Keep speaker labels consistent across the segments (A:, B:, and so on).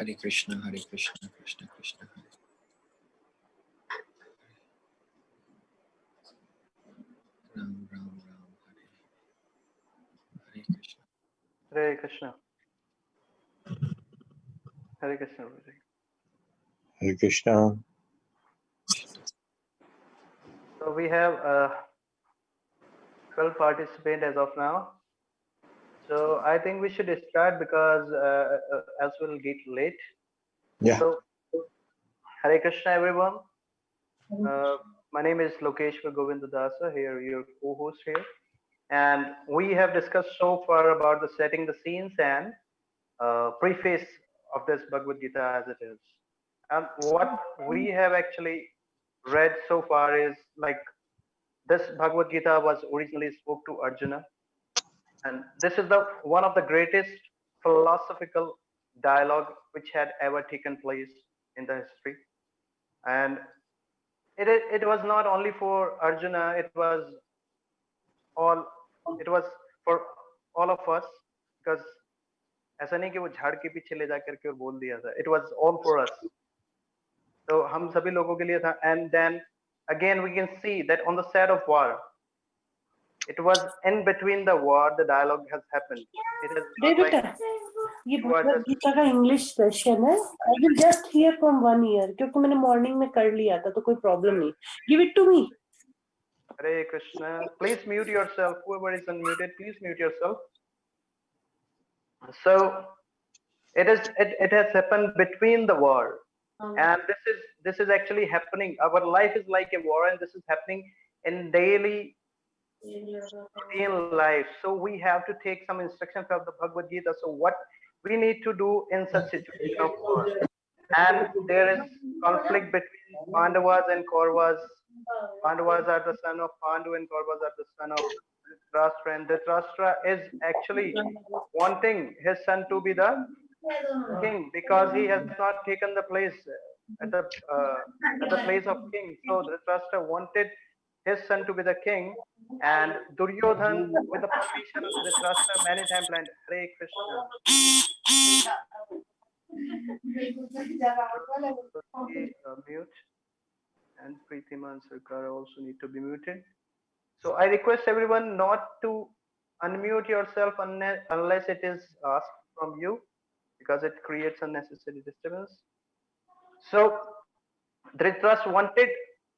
A: Hare Krishna, Krishna Krishna, Hare. Ram, Ram, Ram, Hare Krishna.
B: Hare Krishna. Hare Krishna.
C: Hare Krishna.
B: So we have 12 participants as of now. So I think we should start because else we'll get late.
C: Yeah.
B: So Hare Krishna, everyone. My name is Lokeshwar Govindadasa, here your co-host here, and we have discussed so far about the setting the scenes and preface of this Bhagavad Gita as it is. And what we have actually read so far is like this Bhagavad Gita was originally spoke to Arjuna, and this is the one of the greatest philosophical dialogue which had ever taken place in the history. And it was not only for Arjuna, all it was for all of us, because ऐसा नहीं कि वो झाड़ के पीछे ले जा करके और बोल दिया था, it was all for us. तो हम सभी लोगों के लिए था. And then again we can see that on the set of war, it was in between the war the dialogue has happened. It is not like
D: ये भगवद गीता का English session है. I will just hear from one ear क्योंकि मैंने morning में कर लिया था तो कोई प्रॉब्लम नहीं. Give it to me.
B: Hare Krishna. Please mute yourself. Whoever is unmuted, please mute yourself. So it has happened between the war, and this is actually happening. Our life is like a war, and this is happening in daily routine life. So we have to take some instructions of the Bhagavad Gita. So what we need to do in such situation of war, and there is conflict between Pandavas and Kauravas. Pandavas are the son of Pandu and Kauravas are the son of Dhritarashtra, and Dhritarashtra is actually wanting his son to be the king because he has not taken the place at the place of king. So Dhritarashtra wanted his son to be the king, and Duryodhan, with the permission of Dhritarashtra, many times planned. Hare Krishna. Mute, and Preetiman Sarkar also need to be muted. So I request everyone not to unmute yourself unless it is asked from you, because it creates unnecessary disturbance. So Dhritarashtra wanted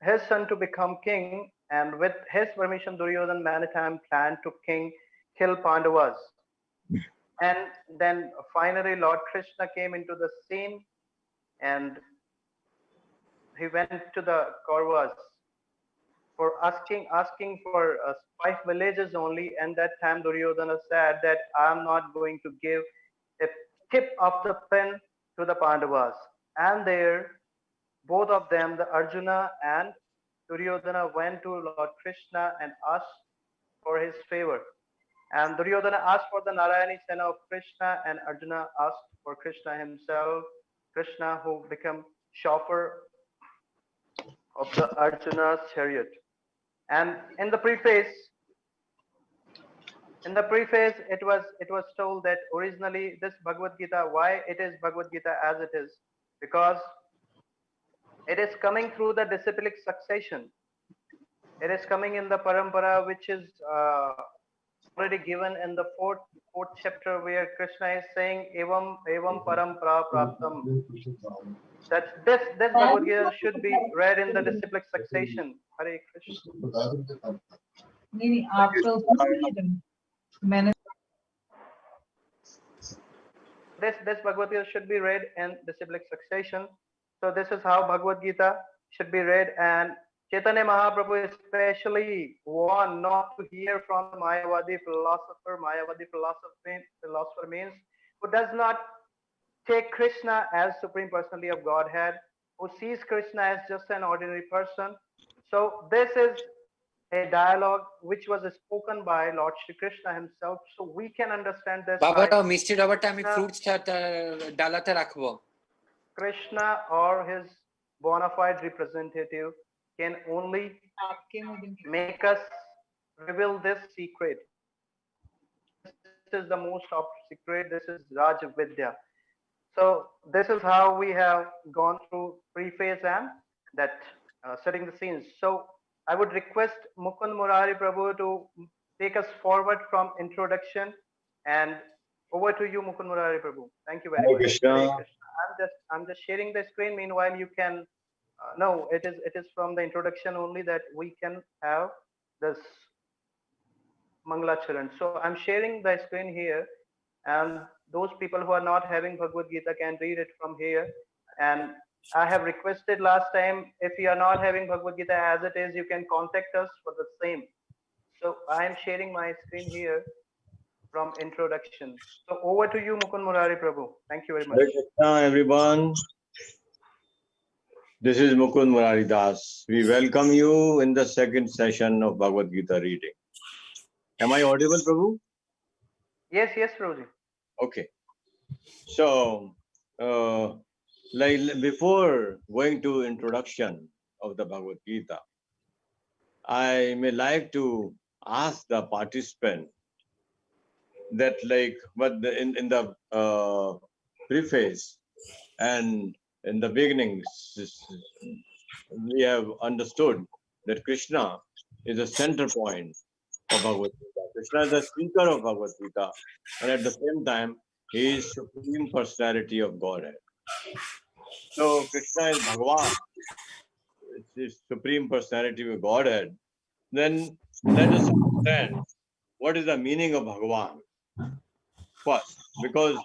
B: his son to become king, and with his permission, Duryodhan many times planned to kill Pandavas. And then finally Lord Krishna came into the scene, and he went to the Kauravas for asking for 5 villages only. And that time Duryodhana said that I am not going to give a tip of the pen to the Pandavas. And there, both of them, the Arjuna and Duryodhana, went to Lord Krishna and asked for his favor. And Duryodhana asked for the Narayani Sena of Krishna, and Arjuna asked for Krishna himself, Krishna who became chauffeur of the Arjuna's chariot. And in the preface it was told that originally this Bhagavad Gita, why it is Bhagavad Gita as it is, because it is coming through the disciplic succession. It is coming in the parampara, which is already given in the fourth chapter, where Krishna is saying evam parampara praptam, that this Bhagavad Gita should be read in the disciplic succession. Hare Krishna. This Bhagavad Gita should be read in disciplic succession. So this is how Bhagavad Gita should be read. And Chaitanya Mahaprabhu especially warned not to hear from the Mayavadi philosopher. Mayavadi philosopher means who does not take Krishna as Supreme Personality of Godhead, who sees Krishna as just an ordinary person. So this is a dialogue which was spoken by Lord Shri Krishna himself. So we can understand this.
A: Baba, Mr. Robert, আমি fruits ডালাতে রাখবো. Krishna or his bona fide representative can only make us reveal this secret. This is the most top secret. This is Raj Vidya.
B: So this is how we have gone through preface and that setting the scenes. So I would request Mukund Murari Prabhu to take us forward from introduction, and over to you, Mukund Murari Prabhu. Thank you very
C: Hare
B: much. Hare
C: Krishna.
B: Krishna. I'm just sharing the screen. Meanwhile, you can no, it is from the introduction only that we can have this Mangalacharan. So I'm sharing the screen here, and those people who are not having Bhagavad Gita can read it from here. And I have requested last time, if you are not having Bhagavad Gita as it is, you can contact us for the same. So I am sharing my screen here from introduction. So over to you, Mukund Murari Prabhu. Thank you very much.
C: Hare Krishna, everyone. This is Mukund Murari Das. We welcome you in the second session of Bhagavad Gita reading. Am I audible, Prabhu?
B: Yes, yes, Prabhuji.
C: Okay. So, like before going to introduction of the Bhagavad Gita, I may like to ask the participant that, like, but in the preface and in the beginnings, we have understood that Krishna is the center point of Bhagavad Gita. Krishna is the speaker of Bhagavad Gita, and at the same time, he is Supreme Personality of Godhead. So Krishna is Bhagavan, is Supreme Personality of Godhead. Then let us understand what is the meaning of Bhagavan first, because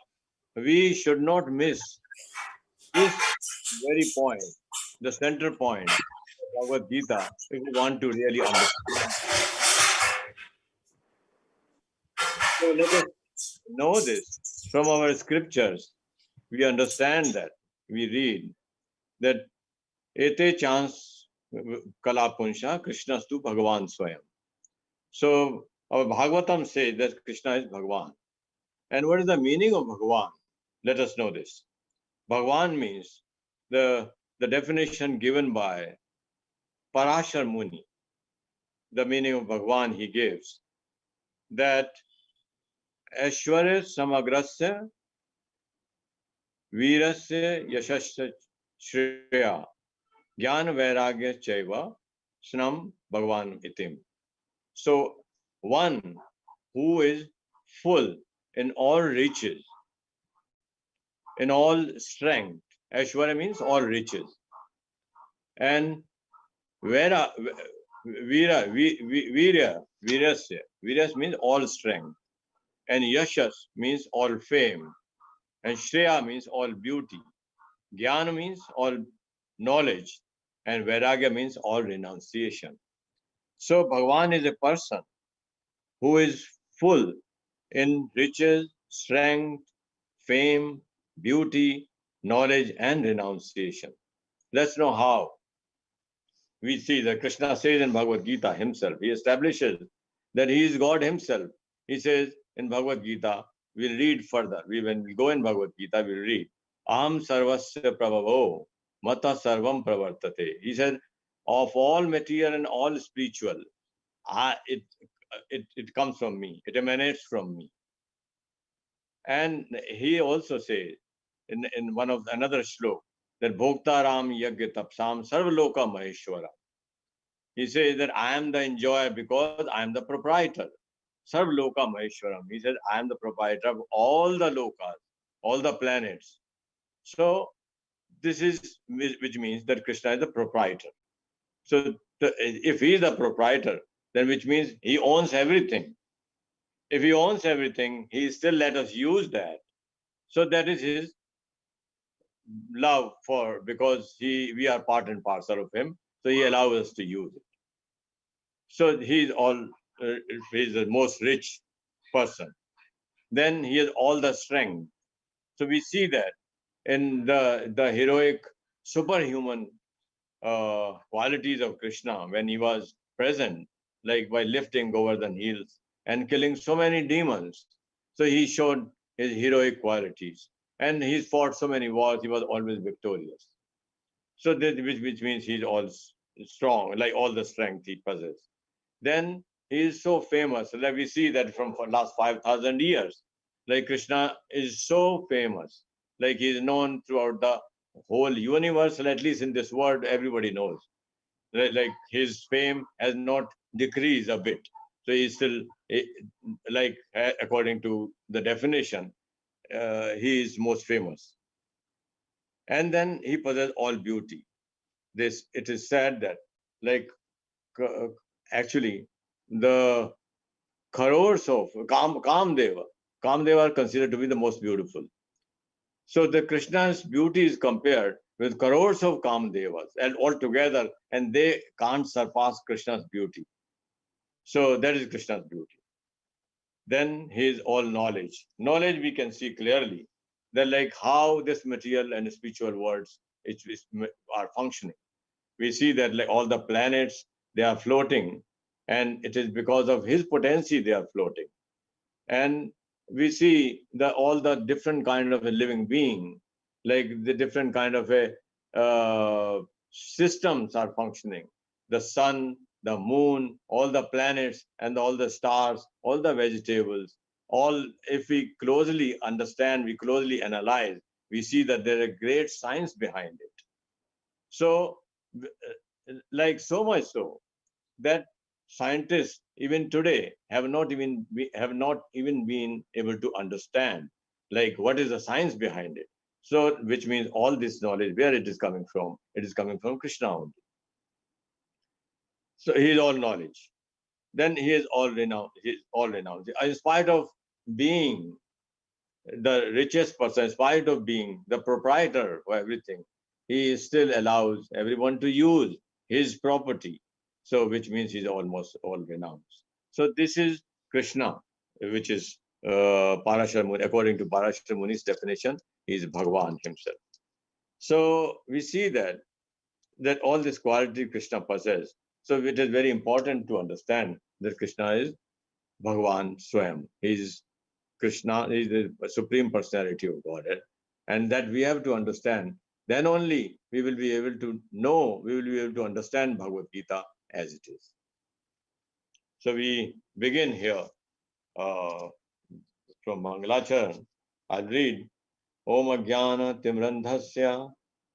C: we should not miss this very point, the center point of Bhagavad Gita, if we want to really understand. So let us know this from our scriptures. We understand that, we read that ete chans kalapunsha krishnastu bhagavan swayam. So our Bhagavatam says that Krishna is Bhagavan. And what is the meaning of Bhagavan? Let us know this. Bhagavan means the definition given by Parashar Muni. The meaning of Bhagavan he gives that Aishwarya samagrasya virasya yashasya shreya jnana vairagya chaiva snam Bhagavan itim. So one who is full in all riches, in all strength. Aishwarya means all riches. And virasya means all strength. And yashas means all fame. And shreya means all beauty. Jnana means all knowledge. And vairagya means all renunciation. So Bhagavan is a person who is full in riches, strength, fame, beauty, knowledge, and renunciation. Let's know how. We see that Krishna says in Bhagavad Gita himself, he establishes that he is God himself. He says in Bhagavad Gita, we'll read further. When we go in Bhagavad Gita, we'll read, Aham sarvasya prabhavo mata sarvam pravartate. He said, of all material and all spiritual, it comes from me. It emanates from me. And he also says in one of another shlok that Bhoktaram Yagya Tapsam Sarvaloka Maheshwara. He says that I am the enjoyer because I am the proprietor. Sarvaloka Maheshwaram. He says I am the proprietor of all the lokas, all the planets. So this is, which means that Krishna is the proprietor. So if he is the proprietor, then which means he owns everything. If he owns everything, he still let us use that. So that is his love for, because we are part and parcel of him. So he allows us to use it. So he's the most rich person. Then he has all the strength. So we see that in the heroic, superhuman qualities of Krishna when he was present, like by lifting Govardhan hills and killing so many demons. So he showed his heroic qualities. And he's fought so many wars, he was always victorious. So that, which means he's all strong, like all the strength he possesses. Then he is so famous, like we see that from last 5,000 years, like Krishna is so famous. like he is known throughout the whole universe, at least in this world, everybody knows. Like his fame has not decreased a bit. So he's still, like, according to the definition, he is most famous. And then he possesses all beauty. It is said that, like, actually, the crores of Kamdeva are considered to be the most beautiful. So the Krishna's beauty is compared with crores of Kamdevas and all together, and they can't surpass Krishna's beauty. So that is Krishna's beauty. Then he is all knowledge. Knowledge we can see clearly that, like, how this material and spiritual worlds are functioning. We see that, like, all the planets, they are floating, and it is because of his potency they are floating. And we see all the different kind of a living being, like the different kind of a systems are functioning. The sun, the moon, all the planets, and all the stars, all the vegetables, all, if we closely understand, we closely analyze, we see that there is great science behind it. So, like, so much so that scientists even today have not even been able to understand, like, what is the science behind it. So, which means all this knowledge, where it is coming from? It is coming from Krishna only. So he is all knowledge. Then he is all renowned. He is all renowned. In spite of being the richest person, in spite of being the proprietor of everything, he still allows everyone to use his property. So, which means he's almost all renowned. So this is Krishna, which is Parashar Muni. According to Parashar Muni's definition, he is Bhagavan himself. So we see that all this quality Krishna possesses. So it is very important to understand that Krishna is Bhagavan Swayam. He is Krishna, is the Supreme Personality of Godhead, and that we have to understand. Then only we will be able to know, we will be able to understand Bhagavad Gita as it is. So we begin here from Mangalacharan. I'll read Om Ajnana Timrandhasya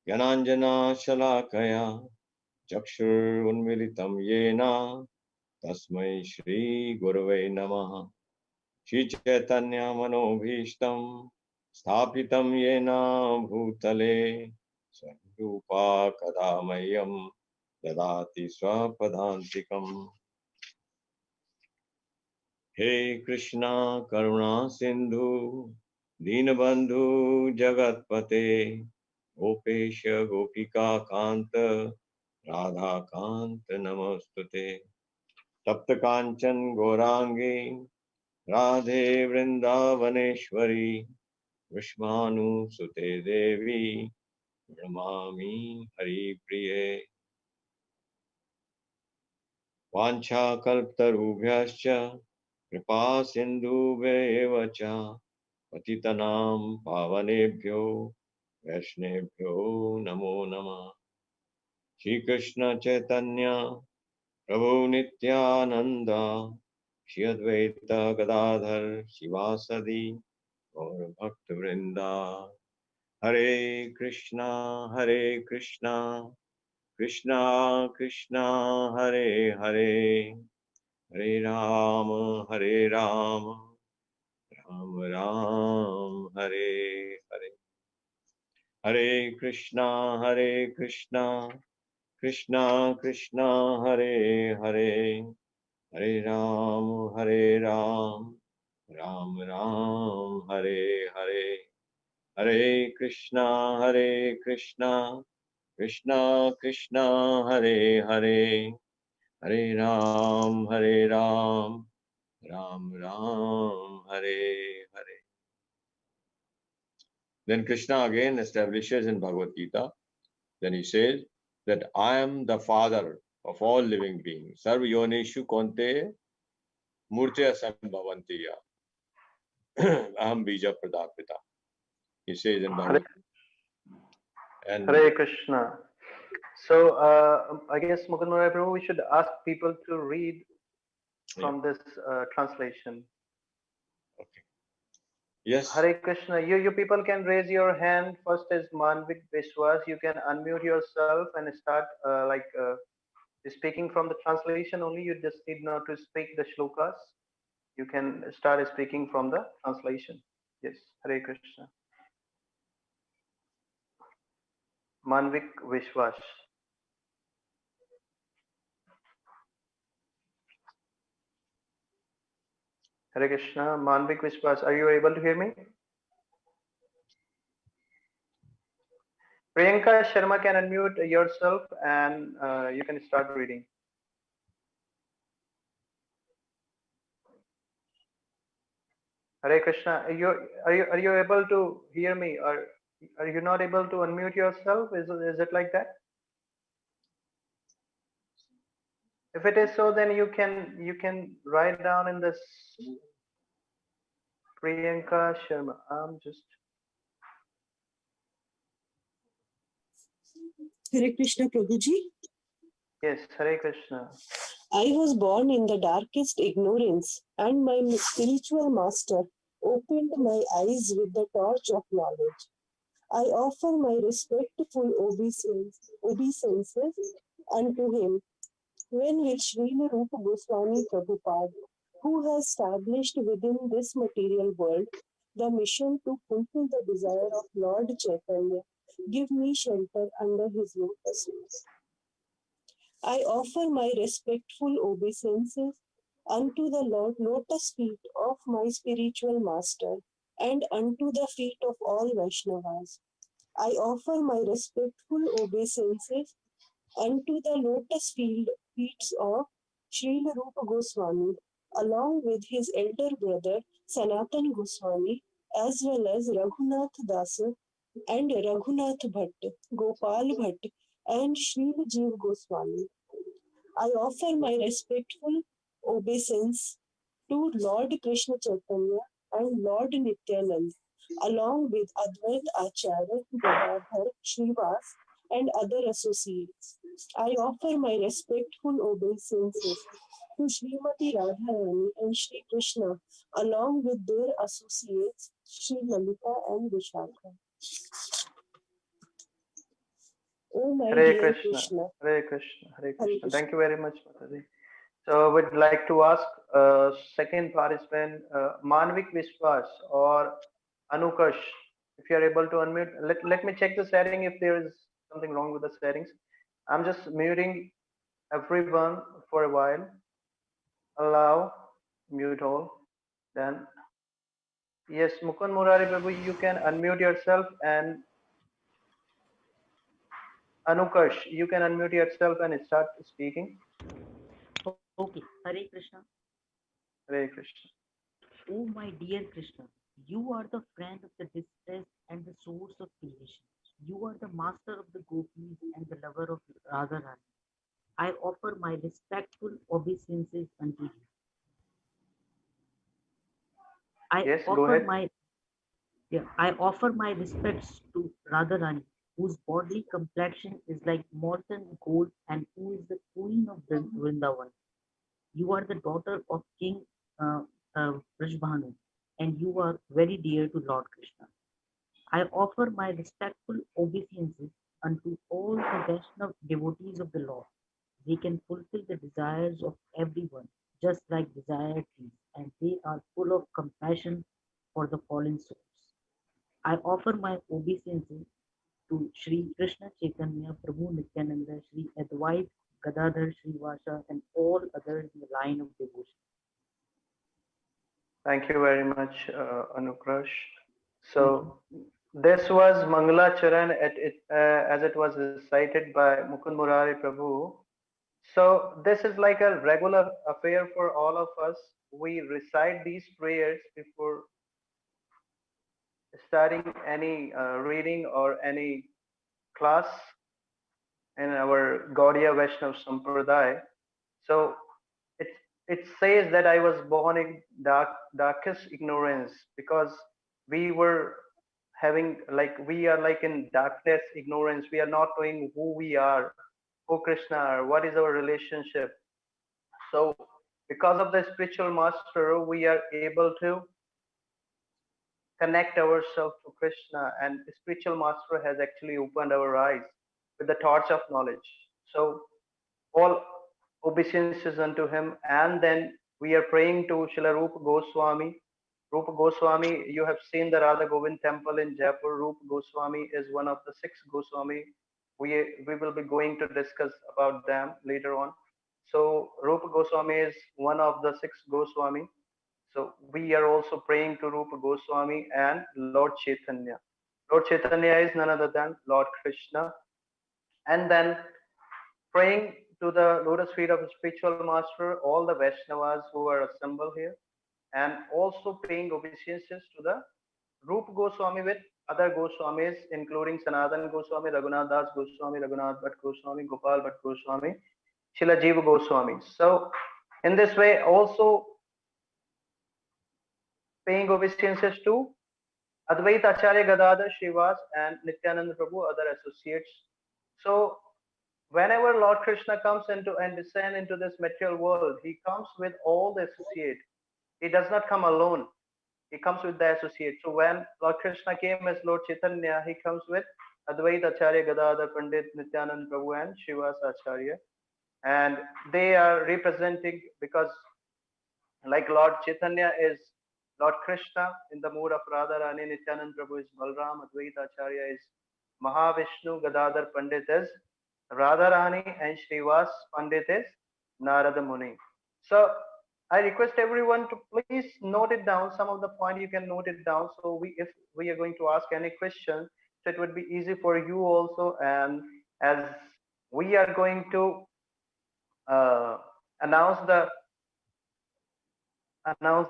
C: Gyananjana Shalakaya Chakshur Unmilitam Yena Tasmai Shri Gurave Namaha Shri Chaitanya Manobhishtam Sthapitam Yena Bhutale Swarupa Kadamayam Dadati Swapadantikam. He Krishna Karuna Sindhu Dinabandhu Jagatpate Gopesha Gopika Kanta Radha Kanta Namostute Tapta Kanchan Gorangi Radhe Vrindavaneshwari Vishmanu Sute Devi Namami Hari Priye Vancha Kalptarubhyascha Kripa Sindhubheva cha Patitanam Pavanebhyo Vaishnebhyo Namo Namah. Shri Krishna Chaitanya Prabhu Nityananda Shri Advaita Gadadhar Shivasadi Gaur Bhakta Vrinda. Hare Krishna Krishna Krishna Hare Hare Hare Ram Ram Ram Hare Hare. Hare Krishna Krishna Krishna Hare Hare Hare Ram Ram Ram Hare Hare. Hare Krishna Krishna Krishna Hare Hare Hare Ram Ram Ram Hare Hare. Then Krishna again establishes in Bhagavad Gita, then he says that I am the father of all living beings. Sarva yonishu konte murtya sambhavantiya. Aham bija pradapita. He says in Bhagavad Gita.
B: Hare Krishna. So I guess Mukund Murai Prabhu, we should ask people to read from this translation.
C: Okay. Yes.
B: Hare Krishna. You people can raise your hand. First is Manvik Vishwas. You can unmute yourself and start speaking from the translation only. You just need not to speak the shlokas. You can start speaking from the translation. Yes. Hare Krishna. Manvik Vishwas. Hare Krishna. Manvik Vishwas. Are you able to hear me? Priyanka Sharma can unmute yourself and you can start reading. Hare Krishna. Are you able to hear me, or are you not able to unmute yourself? Is it like that? If it is so, then you can write down in this Priyanka Sharma. I'm just
D: Hare Krishna Prabhuji.
B: yes, Hare Krishna.
D: I was born in the darkest ignorance, and my spiritual master opened my eyes with the torch of knowledge. I offer my respectful obeisances unto him. When will Srila Rupa Goswami Prabhupada, who has established within this material world the mission to fulfill the desire of Lord Chaitanya, give me shelter under his lotus feet? I offer my respectful obeisances unto the lotus feet of my spiritual master and unto the feet of all Vaishnavas. I offer my respectful obeisances unto the lotus feet of Srila Rupa Goswami, along with his elder brother Sanatan Goswami, as well as Raghunath Dasa and Raghunath Bhatt, Gopal Bhatt, and Srila Jeev Goswami. I offer my respectful obeisance to Lord Krishna Chaitanya and Lord Nityanand, along with Advait Acharya, Gadadhar, Srivas, and other associates. I offer my respectful obeisances to Srimati Radharani and Sri Krishna, along with their associates, Sri Lalita and Vishakha. Oh my
B: Hare
D: dear
B: Krishna.
D: Krishna.
B: Hare Krishna. Hare
D: Hare
B: Krishna.
D: Krishna.
B: Thank you very much, Mataji. So I would like to ask second participant, Manvik Vishwas or Anukash, if you are able to unmute. Let me check the setting if there is something wrong with the settings. I'm just muting everyone for a while. Allow, mute all. Then, yes, Mukund Murari Babu, you can unmute yourself, and Anukash, you can unmute yourself and start speaking.
E: Okay, Hare Krishna.
B: Hare Krishna.
E: Oh my dear Krishna, you are the friend of the distressed and the source of creation. You are the master of the gopis and the lover of Radharani. I offer my respectful obeisances unto you. I
B: Yes, go
E: offer
B: ahead.
E: my I offer my respects to Radharani, whose bodily complexion is like molten gold and who is the queen of Vrindavan. You are the daughter of King uh, Vrishbhanu, and you are very dear to Lord Krishna. I offer my respectful obeisances unto all the Vaishnava devotees of the Lord. They can fulfill the desires of everyone, just like desire trees, and they are full of compassion for the fallen souls. I offer my obeisances to Sri Krishna Chaitanya Prabhu Nityananda, Sri Advait Gadadhar Srivasa, and all others in the line of devotion.
B: Thank you very much, Anukrash. So this was Mangala Charan as it was recited by Mukund Murari Prabhu. So this is like a regular affair for all of us. We recite these prayers before starting any reading or any class in our Gaudiya Vaishnav Sampradaya. So it it says that I was born in darkest ignorance, because we were having, like, we are like in darkness, ignorance. We are not knowing who we are, who Krishna are, what is our relationship. So because of the spiritual master, we are able to connect ourselves to Krishna, and spiritual master has actually opened our eyes with the torch of knowledge. So all obeisances unto him, and then we are praying to Srila Rupa Goswami. Rupa Goswami, you have seen the Radha Govind temple in Jaipur. Rupa Goswami is one of the 6 Goswami. We will be going to discuss about them later on. So Rupa Goswami is one of the 6 Goswami. So we are also praying to Rupa Goswami and Lord Chaitanya. Lord Chaitanya is none other than Lord Krishna. And then praying to the lotus feet of the spiritual master, all the Vaishnavas who are assembled here, and also paying obeisances to the Rupa Goswami with other Goswamis, including Sanatan Goswami, Raghunath Das Goswami, Raghunath Bhatt Goswami, Gopal Bhatt Goswami, Srila Jiva Goswami. So in this way, also paying obeisances to Advaita Acharya Gadadhar Srivas and Nityananda Prabhu, other associates. So whenever Lord Krishna comes into and descend into this material world, he comes with all the associates. He does not come alone. He comes with the associates. So when Lord Krishna came as Lord Chaitanya, he comes with Advaita Acharya Gadadhar Pandit Nityananda Prabhu and Srivasa Acharya. And they are representing, because like Lord Chaitanya is Lord Krishna in the mood of Radharani, Nityananda Prabhu is Balram, Advaita Acharya is Mahavishnu, Gadadhar Pandit is Radharani, and Srivas Pandit is Narada Muni. So I request everyone to please note it down. Some of the point you can note it down. So if we are going to ask any question, so it would be easy for you also. And as we are going to announce the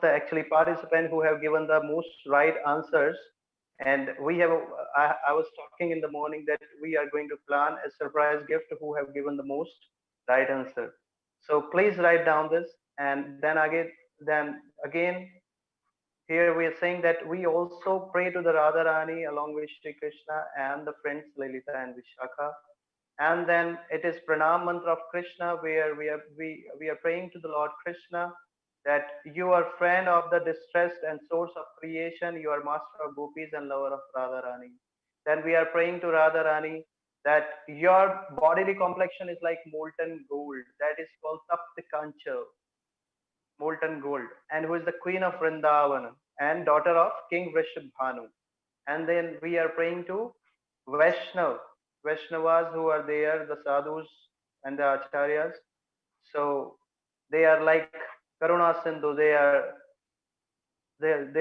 B: actually participant who have given the most right answers, and we have I was talking in the morning that we are going to plan a surprise gift who have given the most right answer. So please write down this. And then again here we are saying that we also pray to the Radharani along with Sri Krishna and the friends Lalita and Vishakha. And then it is pranam mantra of Krishna, where we are praying to the Lord Krishna that you are friend of the distressed and source of creation, you are master of gopis and lover of Radharani. Then we are praying to Radharani that your bodily complexion is like molten gold, that is called Tapta Kancha, molten gold, and who is the queen of Vrindavan and daughter of King Vrishabhanu. And then we are praying to Vaishnavas who are there, the sadhus and the acharyas. So they are like Karuna Sindhu, they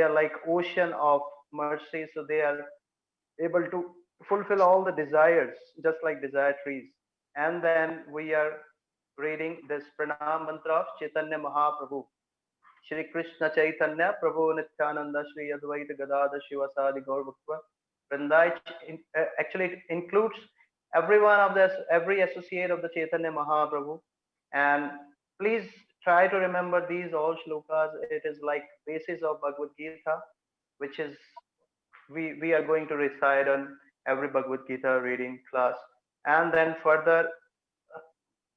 B: are like ocean of mercy. So they are able to fulfill all the desires, just like desire trees. And then we are reading this pranam mantra of Chaitanya Mahaprabhu. Shri Krishna Chaitanya Prabhu Nityananda Shri Advaita Gadadhar Shivasadi Gaur Bhakta Vrindai. Actually it includes every associate of the Chaitanya Mahaprabhu. And please try to remember these all shlokas. It is like basis of Bhagavad Gita, which is we are going to recite on every Bhagavad Gita reading class. And then further,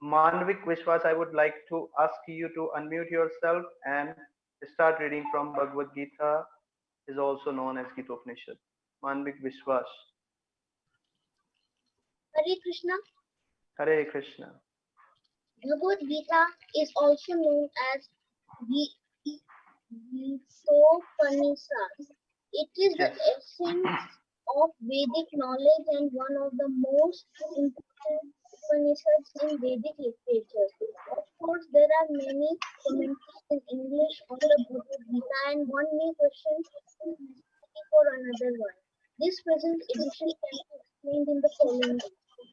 B: Manvik Vishwas, I would like to ask you to unmute yourself and start reading from Bhagavad Gita, is also known as Gita Upanishad. Manvik Vishwas.
F: Hare Krishna.
B: Hare Krishna.
F: Bhagavad Gita is also known as Gitopanishad. It is the essence of Vedic knowledge and one of the most important Upanishads in Vedic literature. Of course, there are many commentaries in English on the Bhagavad Gita, and one may question the necessity for another one. This present edition can be explained in the following way.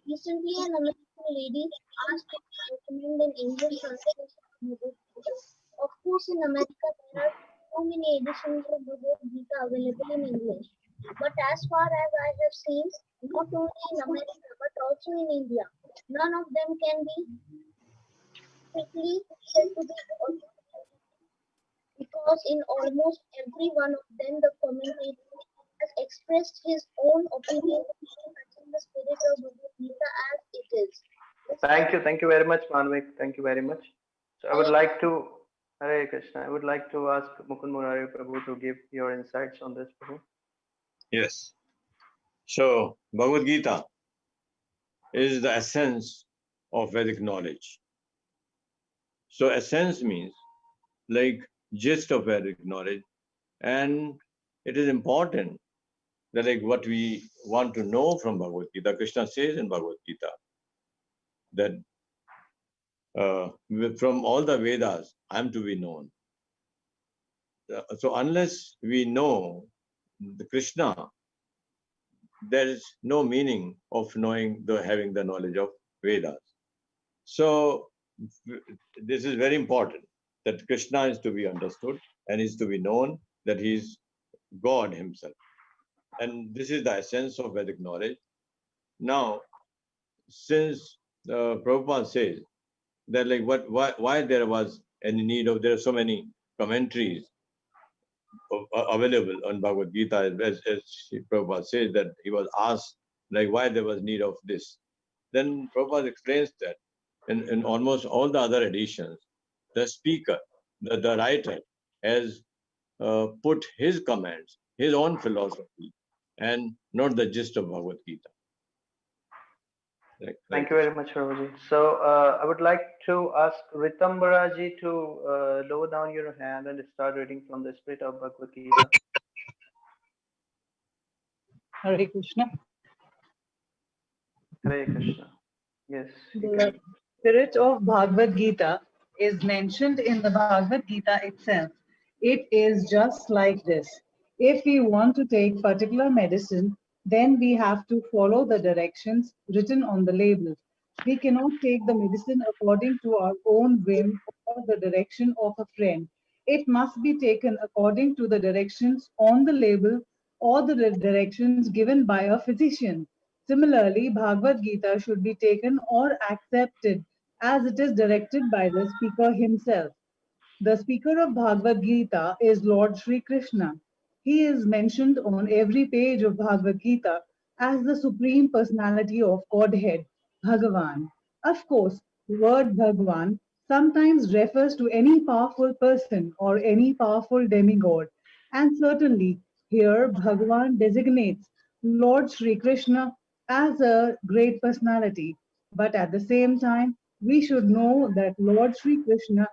F: Recently, an American lady asked me to recommend an English translation of Bhagavad Gita. Of course, in America, there are so many editions of Bhagavad Gita available in English. But as far as I have seen, not only in America but also in India, none of them can be strictly said to be authentic, because in almost every one of them, the commentator has expressed his own opinion touching the spirit of Bhagavad Gita as it is.
B: Thank you very much, Manvik. Thank you very much. So I would like to Hare Krishna. I would like to ask Mukund Murari Prabhu to give your insights on this, Prabhu.
C: Yes. So, Bhagavad Gita is the essence of Vedic knowledge. So, essence means like gist of Vedic knowledge, and it is important that like what we want to know from Bhagavad Gita. Krishna says in Bhagavad Gita that from all the Vedas, I am to be known. So unless we know the Krishna, there is no meaning of knowing having the knowledge of Vedas. So this is very important that Krishna is to be understood and is to be known, that he is God himself. And this is the essence of Vedic knowledge. Now, since Prabhupada says that like why there was any need of, there are so many commentaries available on Bhagavad Gita, as Prabhupada says that he was asked like why there was need of this. Then Prabhupada explains that in almost all the other editions, the speaker, the writer has put his comments, his own philosophy, and not the gist of Bhagavad Gita.
B: Thank you very much, Prabhuji. So I would like to ask Ritambaraji to lower down your hand and start reading from the spirit of Bhagavad Gita.
G: Hare Krishna.
B: Hare Krishna. Yes.
G: The spirit of Bhagavad Gita is mentioned in the Bhagavad Gita itself. It is just like this. If we want to take particular medicine, then we have to follow the directions written on the label. We cannot take the medicine according to our own whim or the direction of a friend. It must be taken according to the directions on the label or the directions given by a physician. Similarly, Bhagavad Gita should be taken or accepted as it is directed by the speaker himself. The speaker of Bhagavad Gita is Lord Sri Krishna. He is mentioned on every page of Bhagavad Gita as the Supreme Personality of Godhead, Bhagavan. Of course, the word Bhagavan sometimes refers to any powerful person or any powerful demigod, and certainly here Bhagavan designates Lord Sri Krishna as a great personality. But at the same time, we should know that Lord Sri Krishna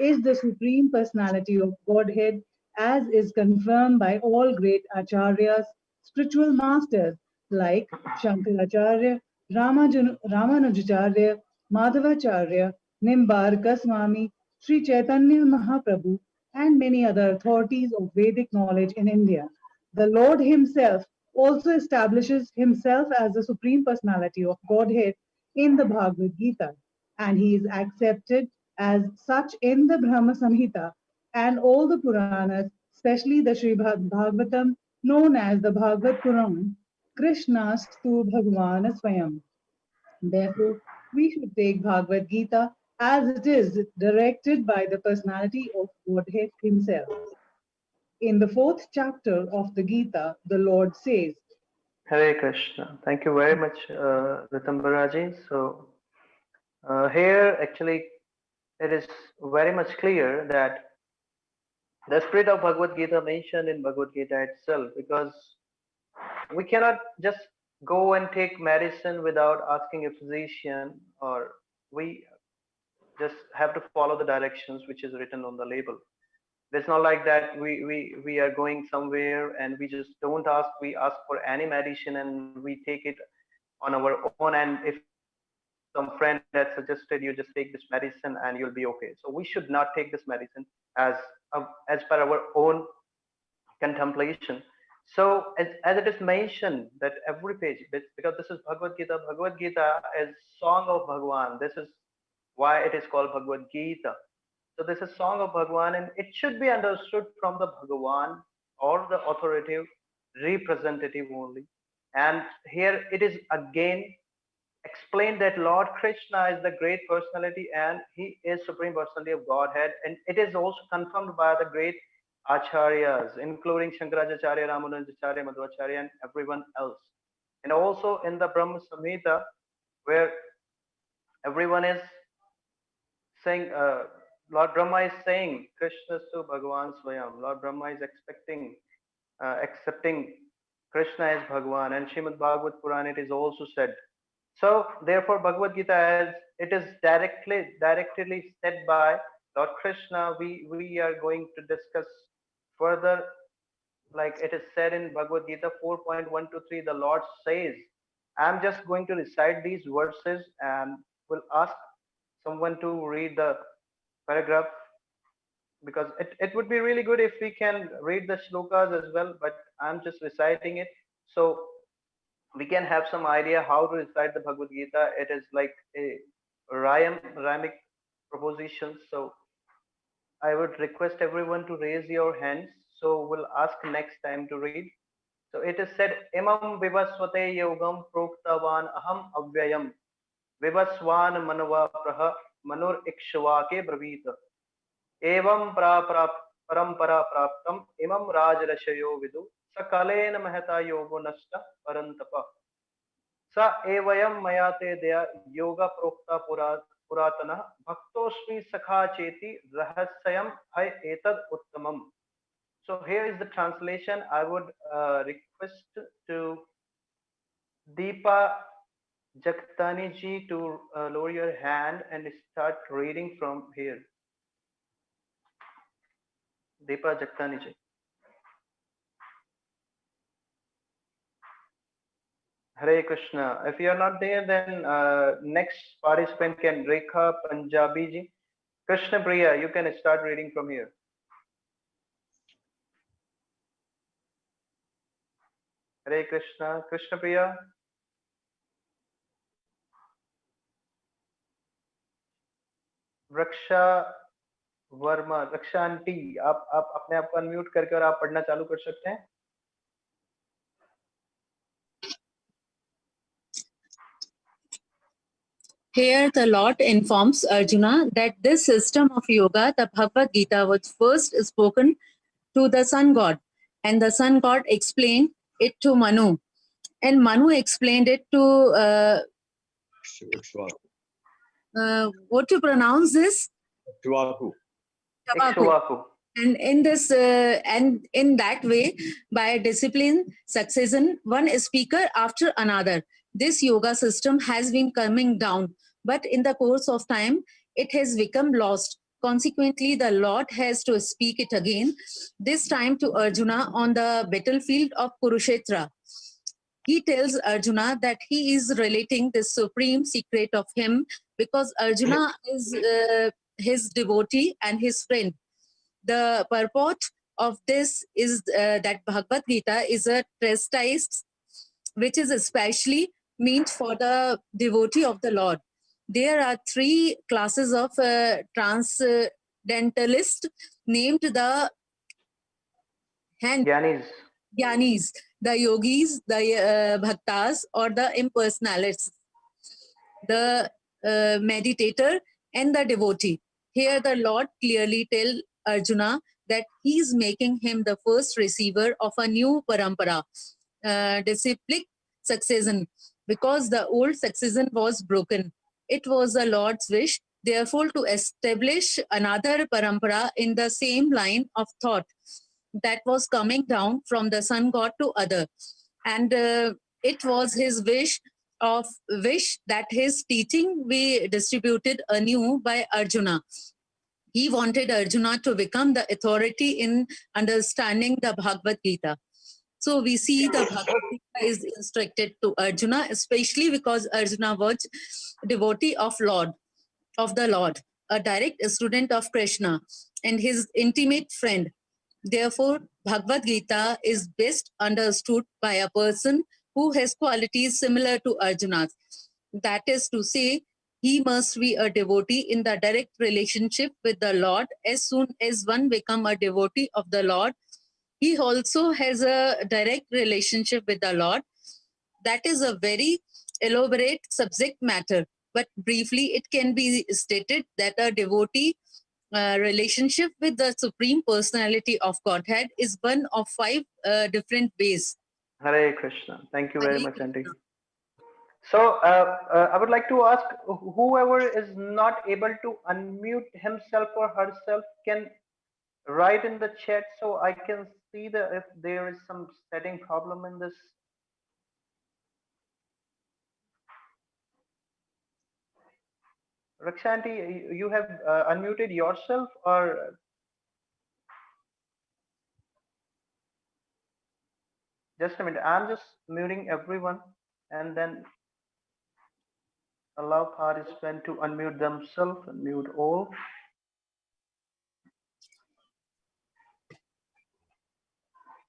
G: is the supreme personality of Godhead, as is confirmed by all great acharyas, spiritual masters like Shankaracharya, Ramanujacharya, Madhavacharya, Nimbarka Swami, Sri Chaitanya Mahaprabhu, and many other authorities of Vedic knowledge in India. The Lord Himself also establishes Himself as the Supreme Personality of Godhead in the Bhagavad Gita, and He is accepted as such in the Brahma Samhita and all the Puranas, especially the Sri Bhagavatam, known as the Bhagavad Puran, Krishna Stu Bhagavana Swayam. Therefore, we should take Bhagavad Gita as it is directed by the personality of Godhead Himself. In the fourth chapter of the Gita, the Lord says,
B: Hare Krishna. Thank you very much, Ritambaraji. So here actually it is very much clear that the spirit of Bhagavad Gita mentioned in Bhagavad Gita itself, because we cannot just go and take medicine without asking a physician, or we just have to follow the directions which is written on the label. It's not like that we are going somewhere and we just don't ask, we ask for any medicine and we take it on our own, and if some friend that suggested you just take this medicine and you'll be okay. So we should not take this medicine as per our own contemplation. So as it is mentioned that every page, because this is Bhagavad Gita is song of Bhagwan. This is why it is called Bhagavad Gita. So this is song of Bhagwan, and it should be understood from the Bhagavan or the authoritative representative only. And here it is again explained that Lord Krishna is the great personality and he is supreme personality of Godhead, and it is also confirmed by the great acharyas, including Shankaracharya, Ramanujacharya, Madhvacharya, and everyone else. And also in the Brahma Samhita, where everyone is saying Lord Brahma is saying, Krishna su Bhagavan Swayam. Lord Brahma is accepting Krishna as Bhagavan, and Srimad Bhagavad Puran it is also said. So therefore Bhagavad Gita, as it is directly said by Lord Krishna, we are going to discuss further. Like it is said in Bhagavad Gita 4.123, the Lord says, I'm just going to recite these verses and will ask someone to read the paragraph, because it would be really good if we can read the shlokas as well, but I'm just reciting it so we can have some idea how to recite the Bhagavad Gita. It is like a rhymic proposition. So I would request everyone to raise your hands. So we'll ask next time to read. So it is said, Imam vivasvate yogam proktavan aham avyayam vivaswan manava praha manur ikshvake bravita evam parampara praptam imam rajrashayo vidu sakalena mahata yogo nasta parantapa sa evayam mayate daya yoga prokta puratana bhaktosmi sakha cheti rahasyam hai etad uttamam. So here is the translation. I would request to Deepa Jaktani ji to lower your hand and start reading from here. Deepa Jaktani ji. Hare Krishna. If you are not there, then next participant can Rekha Punjabi ji. Krishna Priya, you can start reading from here. Hare Krishna. Krishna Priya. Raksha Verma, Raksha aunty, आप अपने आप को unmute करके और आप पढ़ना चालू कर सकते हैं.
H: Here the Lord informs Arjuna that this system of yoga, the Bhagavad Gita, was first spoken to the sun god, and the sun god explained it to Manu, and Manu explained it to what to pronounce this?
C: Ikshvaku.
H: And in this and in that way, by discipline, succession, one speaker after another, this yoga system has been coming down, but in the course of time, it has become lost. Consequently, the Lord has to speak it again, this time to Arjuna on the battlefield of Kurukshetra. He tells Arjuna that he is relating this supreme secret of him because Arjuna is his devotee and his friend. The purport of this is that Bhagavad Gita is a treatise which is especially meant for the devotee of the Lord. There are three classes of transcendentalists named the Jnanis, the yogis, the bhaktas, or the impersonalists, the meditator and the devotee. Here the Lord clearly tells Arjuna that he is making him the first receiver of a new parampara, disciplic succession, because the old succession was broken. It was the Lord's wish, therefore, to establish another parampara in the same line of thought that was coming down from the sun god to other. And it was his wish that his teaching be distributed anew by Arjuna. He wanted Arjuna to become the authority in understanding the Bhagavad Gita. So we see the Bhagavad Gita is instructed to Arjuna, especially because Arjuna was devotee of the Lord, a direct student of Krishna, and his intimate friend. Therefore, Bhagavad Gita is best understood by a person who has qualities similar to Arjuna's. That is to say, he must be a devotee in the direct relationship with the Lord. As soon as one becomes a devotee of the Lord, he also has a direct relationship with the Lord. That is a very elaborate subject matter, but briefly it can be stated that a devotee relationship with the Supreme Personality of Godhead is one of 5 different ways.
B: Hare Krishna. Thank you very much, Auntie. So I would like to ask whoever is not able to unmute himself or herself can write in the chat so I can see if there is some setting problem in this. Rakshanti, you have unmuted yourself, or just a minute? I'm just muting everyone and then allow participants to unmute themselves and mute all.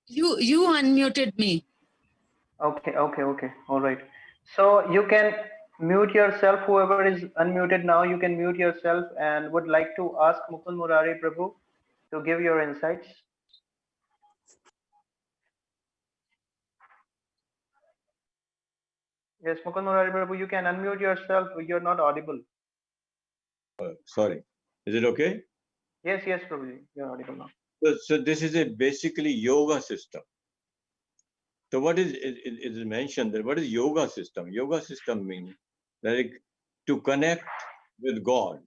H: You unmuted me.
B: Okay. All right. So you can mute yourself. Whoever is unmuted now, you can mute yourself, and would like to ask Mukund Murari Prabhu to give your insights. Yes, Mukund Murari Prabhu, you can unmute yourself. You're not audible.
C: Sorry. Is it okay?
B: Yes, Prabhuji, you're audible now.
C: So this is a basically yoga system. So what is it is mentioned that what is yoga system? Yoga system means like to connect with God.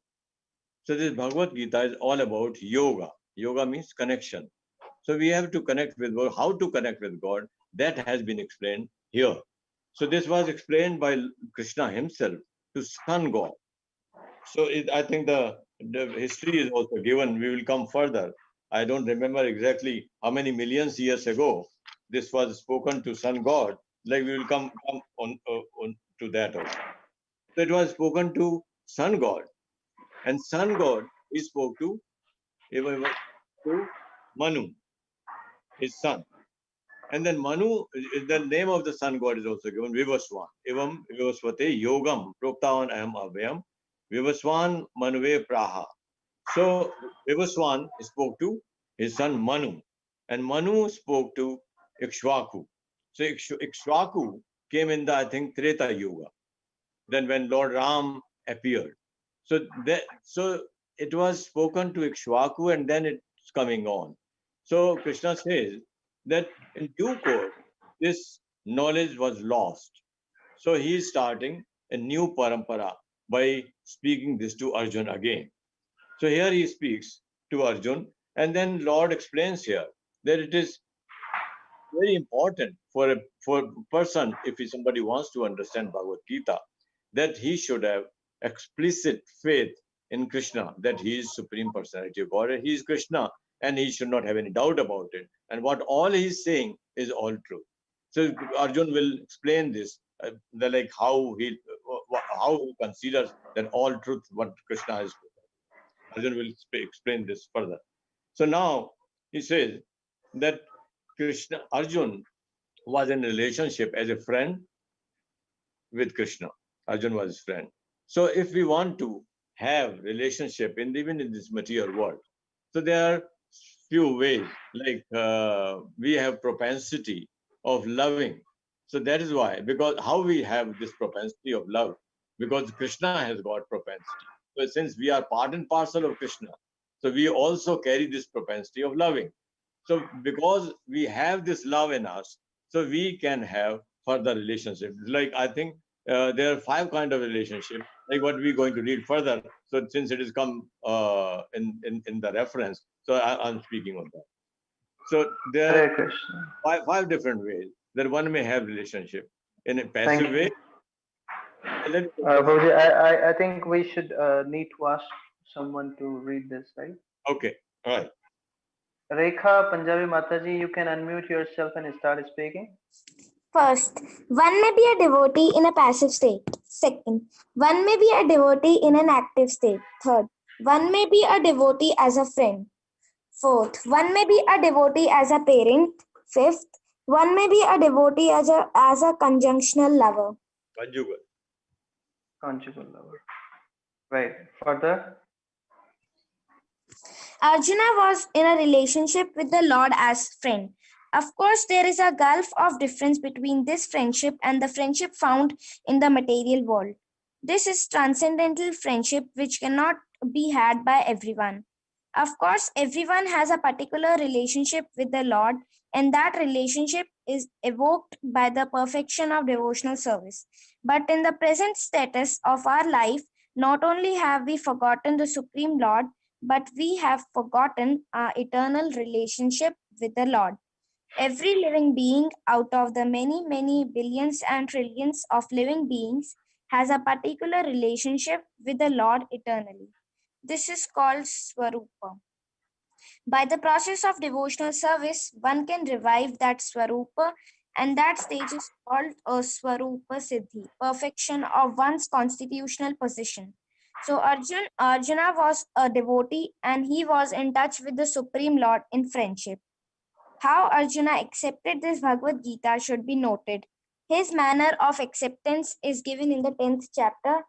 C: So this Bhagavad Gita is all about yoga. Yoga means connection. So we have to connect with God. How to connect with God? That has been explained here. So this was explained by Krishna himself to Sun God. So I think the history is also given. We will come further. I don't remember exactly how many millions years ago this was spoken to Sun God. Like we will come on to that also. So it was spoken to Sun God, and Sun God he spoke to Manu, his son. And then Manu, the name of the sun god is also given, Vivaswan. Evam Vivasvate Yogam Proktawan Aham Abhyam Vivaswan Manuve Praha. So Vivaswan spoke to his son Manu, and Manu spoke to Ikshvaku. So Ikshvaku came in the, I think, Treta Yuga. Then when Lord Ram appeared. So it was spoken to Ikshvaku, and then it's coming on. So Krishna says that in due course, this knowledge was lost. So he is starting a new parampara by speaking this to Arjun again. So here he speaks to Arjun, and then Lord explains here that it is very important for a person, if somebody wants to understand Bhagavad Gita, that he should have explicit faith in Krishna, that he is Supreme Personality of God, he is Krishna, and he should not have any doubt about it. And what all he is saying is all true. So Arjun will explain this, like how he considers that all truth what Krishna has. Arjun will explain this further. So now he says that Arjun was in a relationship as a friend with Krishna. Arjun was his friend. So if we want to have relationship even in this material world, so there are few ways, like we have propensity of loving. So that is why, because how we have this propensity of love, because Krishna has got propensity. So since we are part and parcel of Krishna, so we also carry this propensity of loving. So because we have this love in us, so we can have further relationship. Like I think there are 5 kind of relationship, like what we're going to read further. So since it has come in the reference, so I'm speaking on that. So there are 5 different ways that one may have relationship in a passive way.
B: Prabhuji, I think we should need to ask someone to read this, right?
C: Okay, all right.
B: Rekha Punjabi Mataji, you can unmute yourself and start speaking.
F: First, one may be a devotee in a passive state. Second, one may be a devotee in an active state. Third, one may be a devotee as a friend. Fourth, one may be a devotee as a parent. Fifth, one may be a devotee as a conjunctional lover.
B: Conjugal lover. Right. Further.
F: Arjuna was in a relationship with the Lord as friend. Of course, there is a gulf of difference between this friendship and the friendship found in the material world. This is transcendental friendship which cannot be had by everyone. Of course, everyone has a particular relationship with the Lord, and that relationship is evoked by the perfection of devotional service. But in the present status of our life, not only have we forgotten the Supreme Lord, but we have forgotten our eternal relationship with the Lord. Every living being out of the many, many billions and trillions of living beings has a particular relationship with the Lord eternally. This is called Swarupa. By the process of devotional service, one can revive that Swarupa, and that stage is called a Swarupa Siddhi, perfection of one's constitutional position. So Arjuna was a devotee and he was in touch with the Supreme Lord in friendship. How Arjuna accepted this Bhagavad Gita should be noted. His manner of acceptance is given in the 10th chapter,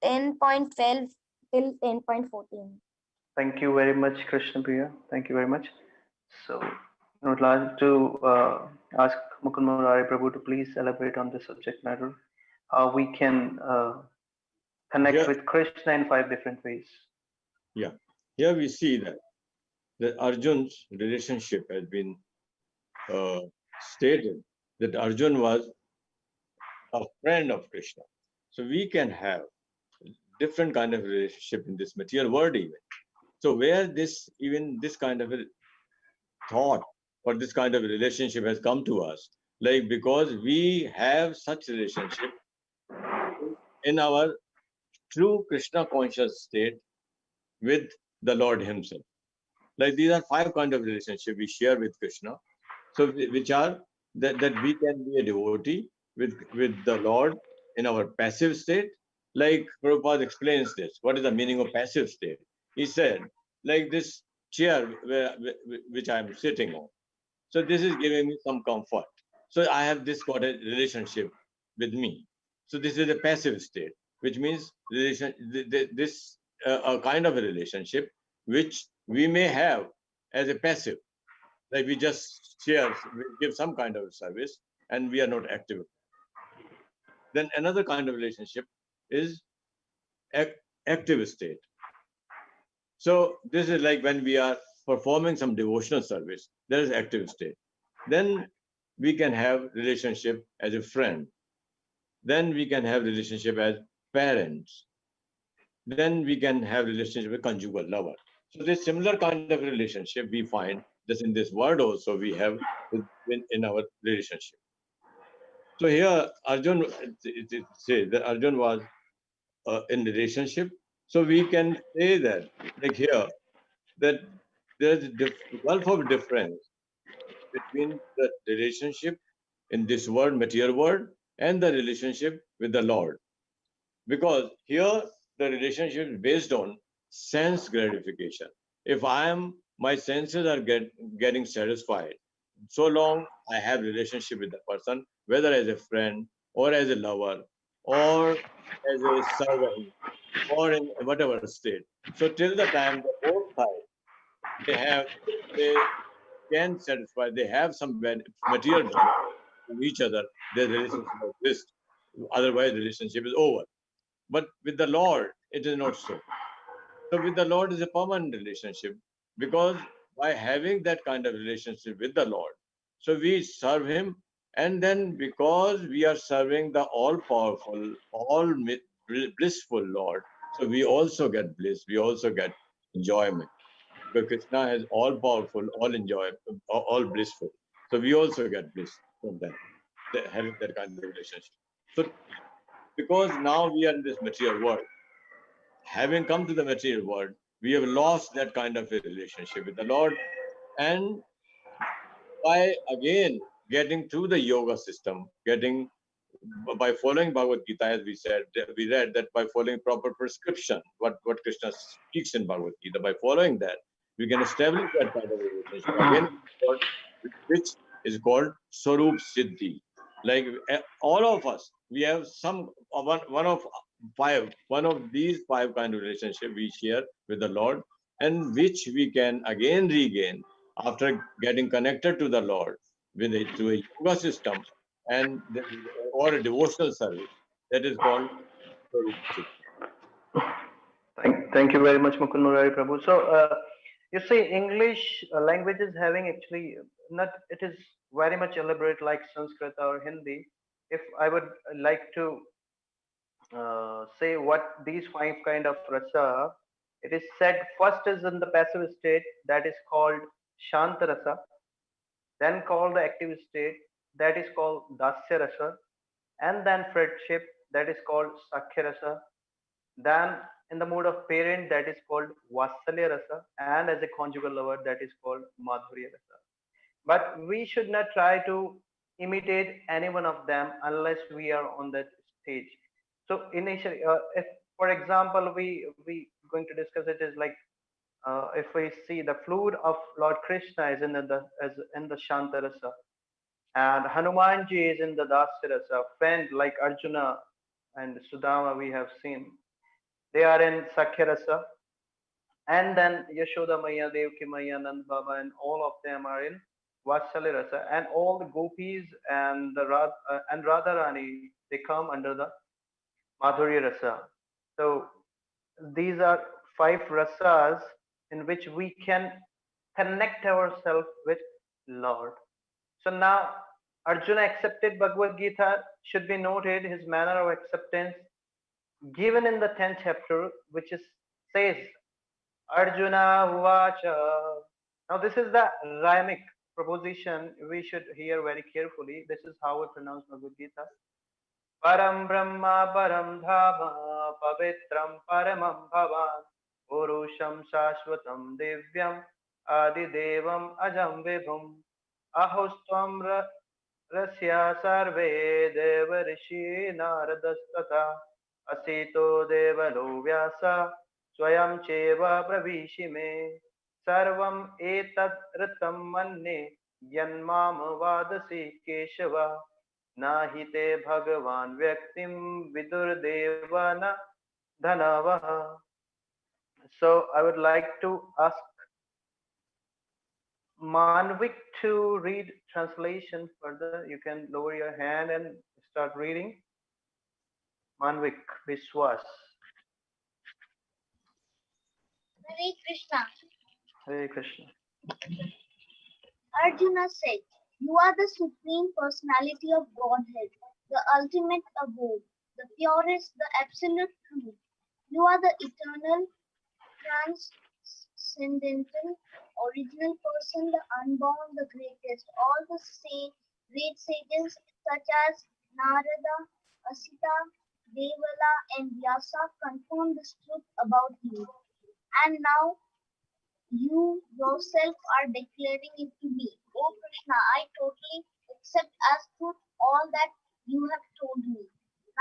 F: 10.12 till 10.14.
B: Thank you very much, Krishna Priya. Thank you very much. So I would like to ask Mukund Murari Prabhu to please elaborate on this subject matter. How we can connect with Krishna in 5 different ways.
C: Yeah, here we see that Arjun's relationship has been stated that Arjun was a friend of Krishna. So we can have different kind of relationship in this material world even. So where this kind of a thought or this kind of relationship has come to us, like because we have such relationship in our true Krishna conscious state with the Lord himself. Like these are 5 kind of relationship we share with Krishna. So which are that we can be a devotee with the Lord in our passive state. Like Prabhupada explains this. What is the meaning of passive state? He said, like this chair which I am sitting on. So this is giving me some comfort. So I have this got a relationship with me. So this is a passive state, which means a kind of a relationship which we may have as a passive. Like we just share, we give some kind of service and we are not active. Then another kind of relationship is active state. So this is like when we are performing some devotional service, there is active state. Then we can have relationship as a friend. Then we can have relationship as parents. Then we can have relationship with conjugal lover. So this similar kind of relationship we find this in this world also we have in our relationship. So here Arjun, it says that Arjun was in relationship. So we can say that, like here, that there's a gulf of difference between the relationship in this world, material world, and the relationship with the Lord. Because here the relationship is based on sense gratification. If my senses are getting satisfied, so long I have relationship with the person, whether as a friend or as a lover or as a servant or in whatever state. So till the time the both sides they can satisfy, they have some material to each other, their relationship exists. Otherwise, the relationship is over. But with the Lord, it is not so. So with the Lord is a permanent relationship because by having that kind of relationship with the Lord, so we serve him, and then because we are serving the all-powerful, all-blissful Lord, so we also get bliss, we also get enjoyment. Because Krishna is all-powerful, all blissful. So we also get bliss from that, having that kind of relationship. So because now we are in this material world, having come to the material world, we have lost that kind of a relationship with the Lord. And by again getting through the yoga system, by following Bhagavad Gita, as we read that by following proper prescription, what Krishna speaks in Bhagavad Gita, by following that, we can establish that kind of relationship again, which is called Swarup Siddhi. Like all of us, we have one of these 5 kind of relationship we share with the Lord, and which we can again regain after getting connected to the Lord through a yoga system or a devotional service. That is called Swarup Siddhi.
B: Thank you very much, Mukund Murari Prabhu. So you see, English language is having actually it is very much elaborate like Sanskrit or Hindi, if I would like to say what these five kind of rasa are, it is said first is in the passive state, that is called Shanta rasa, then called the active state, that is called Dasya rasa, and then friendship, that is called Sakhya rasa, then in the mood of parent, that is called Vatsalya rasa, and as a conjugal lover, that is called Madhurya rasa. But we should not try to imitate any one of them unless we are on that stage. So initially, if for example we going to discuss it is like if we see the flute of Lord Krishna is in the as in the Shanta rasa, and Hanumanji is in the Dasya rasa. Friend like Arjuna and Sudama we have seen, they are in Sakhya rasa, and then Yashoda Maya, Devki Maya, Nand Baba, and all of them are in Vatsalya rasa, and all the gopis and the and Radharani, they come under the Madhurya rasa. So these are five rasas in which we can connect ourselves with Lord. So now Arjuna accepted Bhagavad Gita should be noted his manner of acceptance given in the 10th chapter, which is says Arjuna Uvacha. Now this is the rhymic proposition we should hear very carefully. This is how we pronounce Bhagavad Gita. Param Brahma Param Dhama Pavitram Paramam Bhavan Purusham Shashvatam Divyam Adi Devam Ajam Vibhum Ahostvam Rasya Sarve Deva Rishi Naradastata Asito Devalo Vyasa Swayam Cheva Pravishime Sarvam Etad Ritam Manne Yanmam Vadasi Keshava Nahite Bhagavan Vyaktim Vidur Devana Dhanavaha. So I would like to ask Manvik to read translation further. You can lower your hand and start reading. Manvik Vishwas.
F: Hare Krishna.
B: Hare Krishna.
F: Arjuna said, "You are the Supreme Personality of Godhead, the ultimate abode, the purest, the absolute truth. You are the eternal, transcendental, original person, the unborn, the greatest. All the great sages such as Narada, Asita, Devala, and Vyasa confirm this truth about you. And now you yourself are declaring it to me. O Krishna, I totally accept as truth all that you have told me.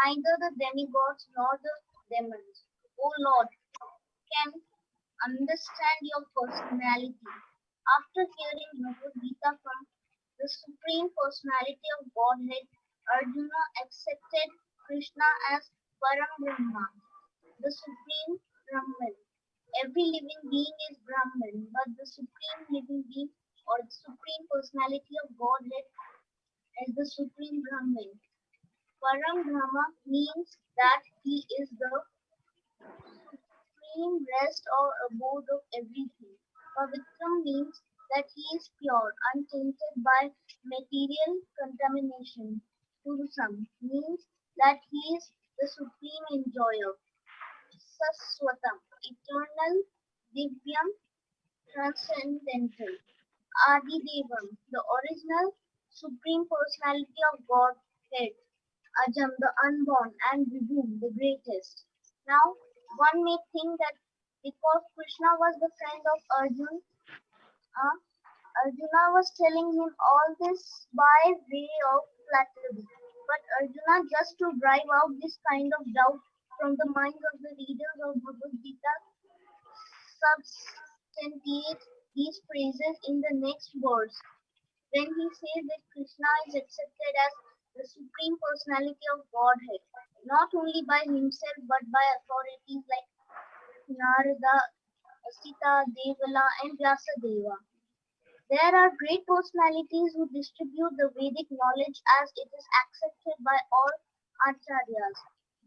F: Neither the demigods nor the demons, O Lord, can understand your personality. After hearing Bhagavad Gita from the Supreme Personality of Godhead, Arjuna accepted Krishna as Param Brahma, the Supreme Brahman. Every living being is Brahman, but the Supreme Living Being or the Supreme Personality of Godhead is the Supreme Brahman. Param Brahma means that he is the supreme rest or abode of everything. Pavitram means that he is pure, untainted by material contamination. Purusam means that he is the supreme enjoyer. Saswatam, eternal, Divyam, transcendental. Adidevam, the original supreme personality of Godhead. Ajam, the unborn, and Vibhum, the greatest. Now, one may think that because Krishna was the friend of Arjuna was telling him all this by way of flattery. But Arjuna, just to drive out this kind of doubt from the minds of the readers of Bhagavad Gita, substantiates these phrases in the next verse. When he says that Krishna is accepted as the Supreme Personality of Godhead, not only by himself but by authorities like Narada, Asita, Devala, and Vyasadeva. There are great personalities who distribute the Vedic knowledge as it is accepted by all acharyas.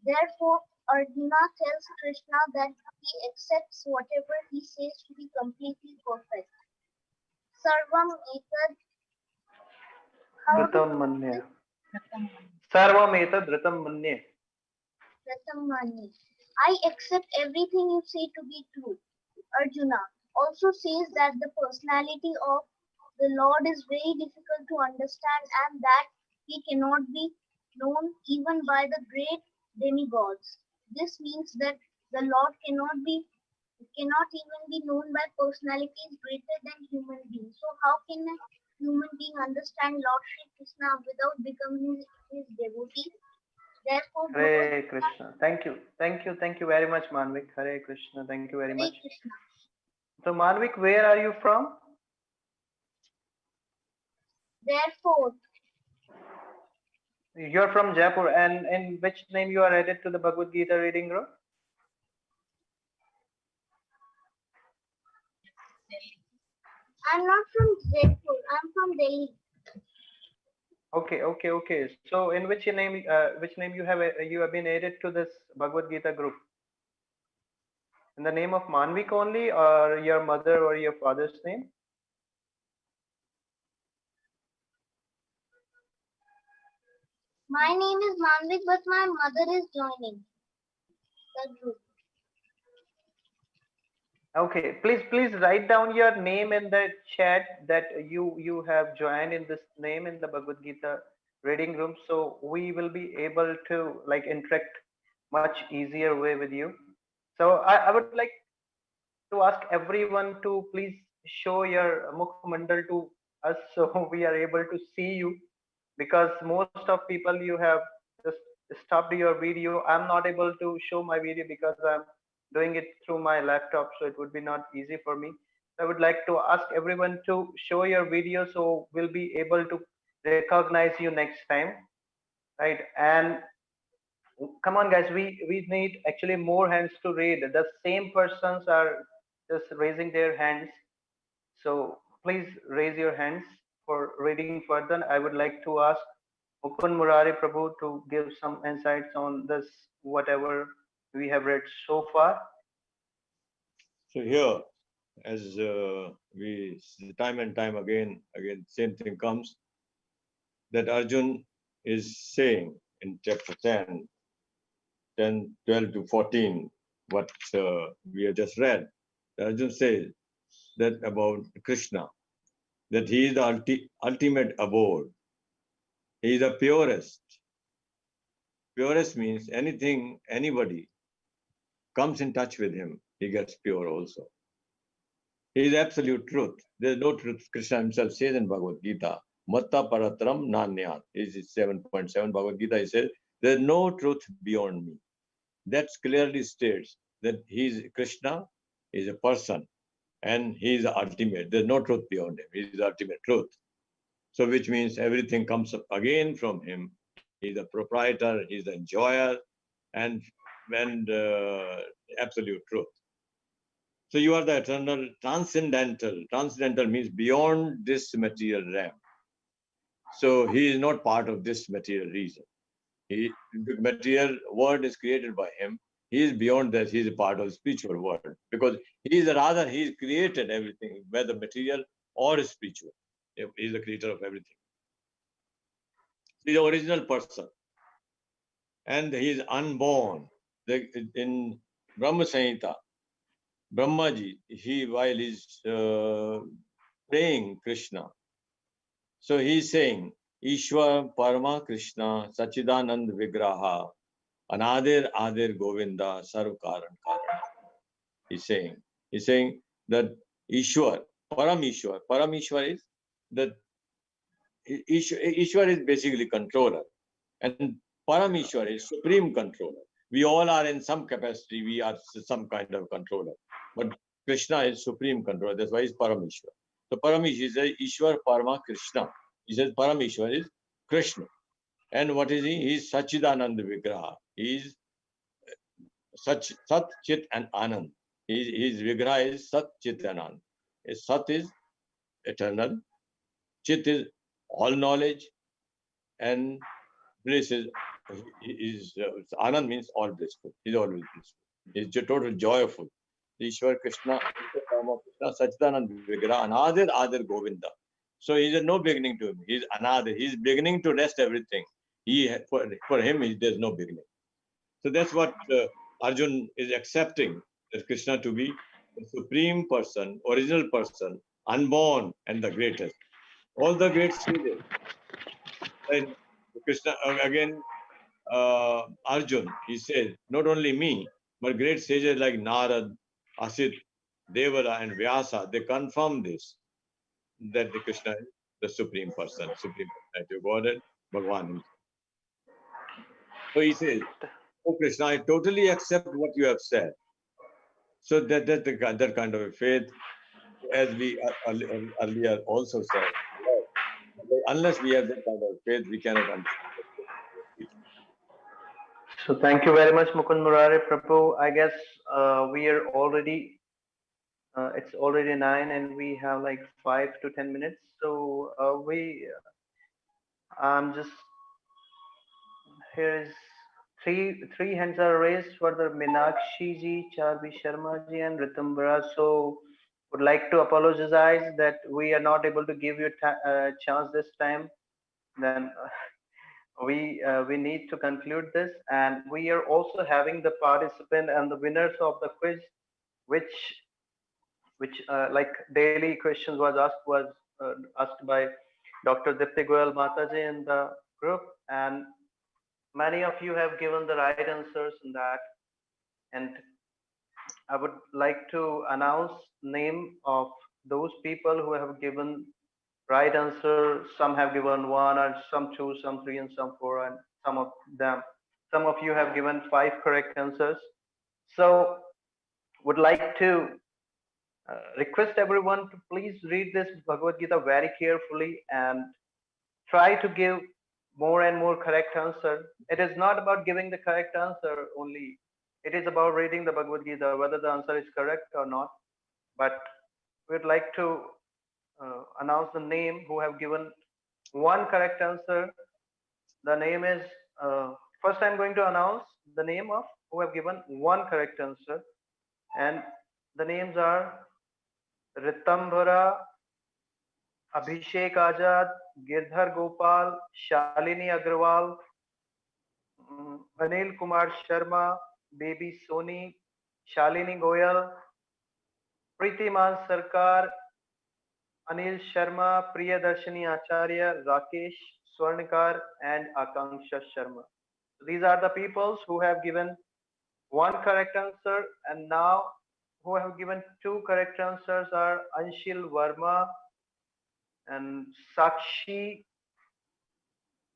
F: Therefore, Arjuna tells Krishna that he accepts whatever he says to be completely perfect. Sarvam etad
B: Dhritam manye. Sarvam etad dhritam manye.
F: I accept everything you say to be true. Arjuna also says that the personality of the Lord is very difficult to understand and that he cannot be known even by the great demigods. This means that the Lord cannot even be known by personalities greater than human beings. So how can a human being understand Lord Shri Krishna without becoming his devotee? Therefore,
B: Hare Krishna. Thank you. Thank you very much, Manvik. Hare Krishna. Thank you very much.
F: Krishna.
B: So, Manvik, where are you from?
F: Therefore,
B: You're from Jaipur, and in which name you are added to the Bhagavad Gita reading group?
F: I'm not from Jaipur. I'm from Delhi.
B: Okay. So, in which name you have been added to this Bhagavad Gita group? In the name of Manvik only, or your mother or your father's name?
F: My name is Manvik, but my mother is joining the group.
B: Okay, please write down your name in the chat that you have joined in this name in the Bhagavad Gita reading room, so we will be able to like interact much easier way with you. So I would like to ask everyone to please show your Mukh Mandal to us so we are able to see you, because most of people you have just stopped your video. I'm not able to show my video because I'm doing it through my laptop, so it would be not easy for me. I would like to ask everyone to show your video so we'll be able to recognize you next time, right? And come on guys, we need actually more hands to read. The same persons are just raising their hands, so please raise your hands for reading further. I would like to ask Mukund Murari Prabhu to give some insights on this, whatever we have read so far.
C: So here, as we time and time again, same thing comes, that Arjun is saying in chapter 10, 12 to 14, what we have just read. Arjun says that about Krishna, that he is the ultimate abode. He is the purest. Purest means anything, anybody comes in touch with him, he gets pure also. He is absolute truth. There is no truth. Krishna himself says in Bhagavad Gita, Matta Paratram Nanyat. This is 7.7 Bhagavad Gita. He says, there is no truth beyond me. That clearly states that he is Krishna, is a person, and he is the ultimate. There is no truth beyond him. He is the ultimate truth. So which means everything comes up again from him. He is the proprietor, he is the enjoyer, and absolute truth. So you are the eternal, transcendental. Transcendental means beyond this material realm. So he is not part of this material reason. The material world is created by him. He is beyond that. He is a part of the spiritual world, because he is created everything, whether material or spiritual. He is the creator of everything. He is the original person, and he is unborn. In Brahma Samhita, Brahmaji, while he's praying Krishna, so he's saying, Ishwar Parama Krishna Sachidanand Vigraha Anadir Adir Govinda Sarv Karan Karan. He's saying that Ishwar, Param Ishwar is that Ishwar is basically controller, and Param Ishwar is supreme controller. We all are in some capacity, we are some kind of controller. But Krishna is supreme controller, that's why he's Parameshwar. So Parameshwar is Ishwar Parama Krishna. He says Parameshwar is Krishna. And what is he? He is Sachidanand Vigraha. He is Sat, Chit and Anand. His Vigraha is Sat, Chit and Anand. Sat is eternal, Chit is all knowledge, and bliss is Anand means all blissful. He's always blissful. He's total joyful. Ishwar Krishna, Krishna, Sachidanand Vigraha, Anadir Adir Govinda. So he is no beginning to him. He is another. He is beginning to rest everything. For him, there's no beginning. So that's what Arjun is accepting, that Krishna to be the supreme person, original person, unborn, and the greatest. All the great sages. And Krishna again, Arjun, he says, not only me, but great sages like Narad, Asit, Devala, and Vyasa, they confirm this, that the Krishna is the supreme person, supreme personality of Godhead, Bhagavan himself. So he says, oh Krishna, I totally accept what you have said. So that kind of a faith, as we earlier also said, unless we have that kind of faith, we cannot understand.
B: So thank you very much, Mukund Murari Prabhu. I guess we are already, it's already 9 and we have like 5 to 10 minutes. So I'm just, here is three hands are raised for the Meenakshi ji, Charvi Sharma ji, and Ritambara. So would like to apologize that we are not able to give you a chance this time. Then we need to conclude this, and we are also having the participant and the winners of the quiz, which like daily questions was asked by Dr. Dipti Goyal Mataji in the group, and many of you have given the right answers in that. And I would like to announce name of those people who have given right answer. Some have given 1, or some 2, some 3, and some 4, and some of you have given 5 correct answers. So would like to request everyone to please read this Bhagavad Gita very carefully and try to give more and more correct answer. It is not about giving the correct answer only. It is about reading the Bhagavad Gita, whether the answer is correct or not. But we'd like to announce the name who have given 1 correct answer. The name is, first I'm going to announce the name of who have given 1 correct answer. And the names are Ritambara, Abhishek Azad, Girdhar Gopal, Shalini Agrawal, Anil Kumar Sharma, Baby Soni, Shalini Goyal, Pritiman Sarkar, Anil Sharma, Priyadarshini Acharya, Rakesh Swarnikar, and Akanksha Sharma. These are the peoples who have given 1 correct answer, and now who have given 2 correct answers are Anshil Verma and Sakshi,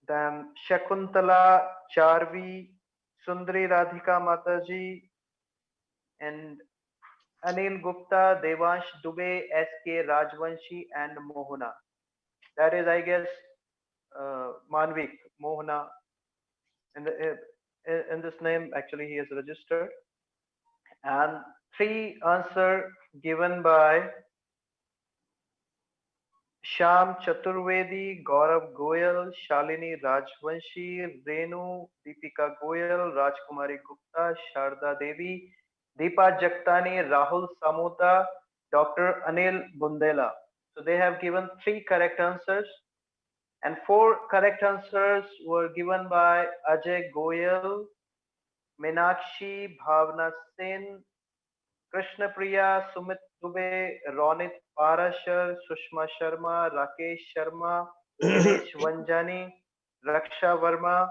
B: then Shakuntala Charvi, Sundari Radhika Mataji, and Anil Gupta, Devansh Dubey, S.K. Rajvanshi, and Mohana. That is, I guess, Manvik, Mohana. In this name, actually, he is registered. And 3 answer given by Sham Chaturvedi, Gaurav Goyal, Shalini Rajvanshi, Renu, Deepika Goyal, Rajkumari Gupta, Sharda Devi, Deepa Jaktani, Rahul Samota, Dr. Anil Bundela. So they have given 3 correct answers, and 4 correct answers were given by Ajay Goyal, Meenakshi, Bhavna Sen, Krishna Priya, Sumit Dubey, Ronit Parashar, Sushma Sharma, Rakesh Sharma, Dinesh Vanjani, Raksha Verma.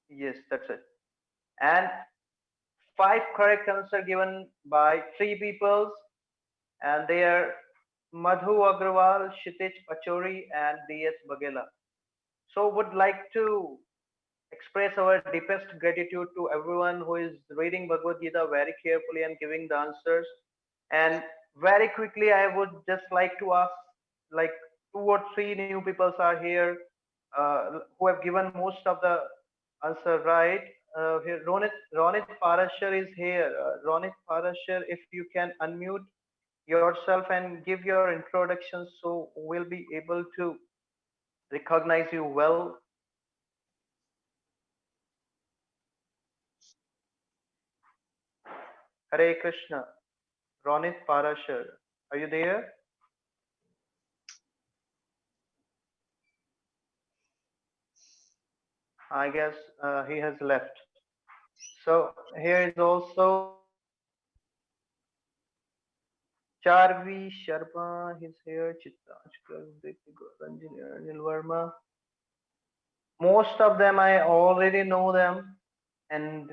B: Yes, that's it. And 5 correct answer given by 3 peoples, and they are Madhu Agrawal, Kshitij Pachori, and D.S. Bagela. So would like to express our deepest gratitude to everyone who is reading Bhagavad Gita very carefully and giving the answers. And very quickly, I would just like to ask, like 2 or 3 new people are here who have given most of the answer right. Here, Ronit Parashar is here. Ronit Parashar, if you can unmute yourself and give your introduction, so we'll be able to recognize you well. Hare Krishna. Ronit Parashar, are you there? I guess he has left. So here is also Charvi Sharma. He's here. Chitta, Engineer Anil Verma. Most of them I already know them, and